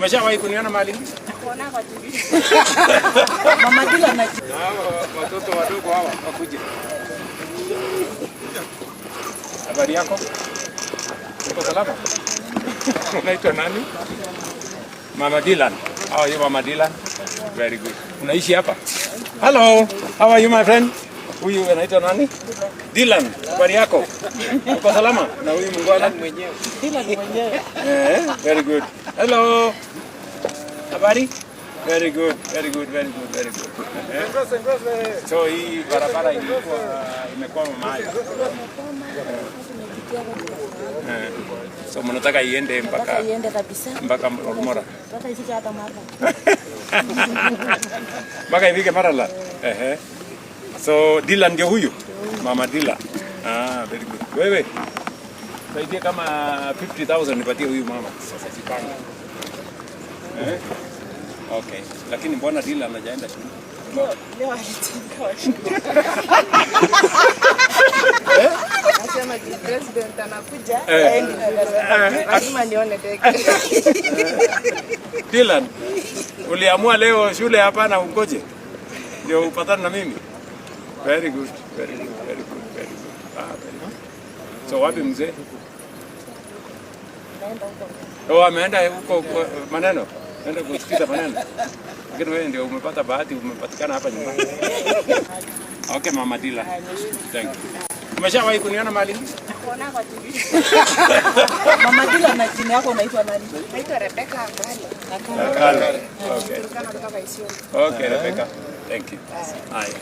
Umeshawahi kuniona mahali? Kuona kwa TV. Mama Dila na watoto wadogo hawa wakuje. Habari yako? Uko salama? Unaitwa nani? Mama Dylan. How are you, Mama Dylan? Very good. Unaishi hapa? Hello. How are you, my friend? Huyu anaitwa nani? Dylan. Habari yako? Uko salama? Na huyu mngwana mwenyewe. Dila ni mwenyewe. Very good. Hello. Habari? Very good. Very good. Very good. Very good. So hii barabara imekuwa mahali. So mnataka iende mpaka Iende kabisa. mpaka Olmora. Mpaka ifike hata Marala. Mpaka ifike Marala. So Dylan ndio huyu? Mama Dylan. Very good. Wewe saidia kama 50,000 nipatie huyu mama. Sasa jipanga. Okay. Lakini mbona Dylan anajaenda shule? Leo alitinga shule. Nasema the president anakuja. Lazima nione deke. Dylan, uliamua leo shule hapana ungoje? Ndio upatane na mimi. Very good. Very good. Very good. Very good. Very good. So wapi mzee? Ameenda huko maneno. Nenda kusikiza maneno. Lakini wewe ndio umepata bahati, umepatikana hapa nyumbani. Okay, Mama Dylan. Thank you. Umeshawahi kuniona mahali? Kuona kwa TV. Mama Dila na jina yako unaitwa nani? Naitwa Rebecca Akali. Akali. Okay. Kutoka Isiolo. Okay, Rebecca. Thank you. Haya.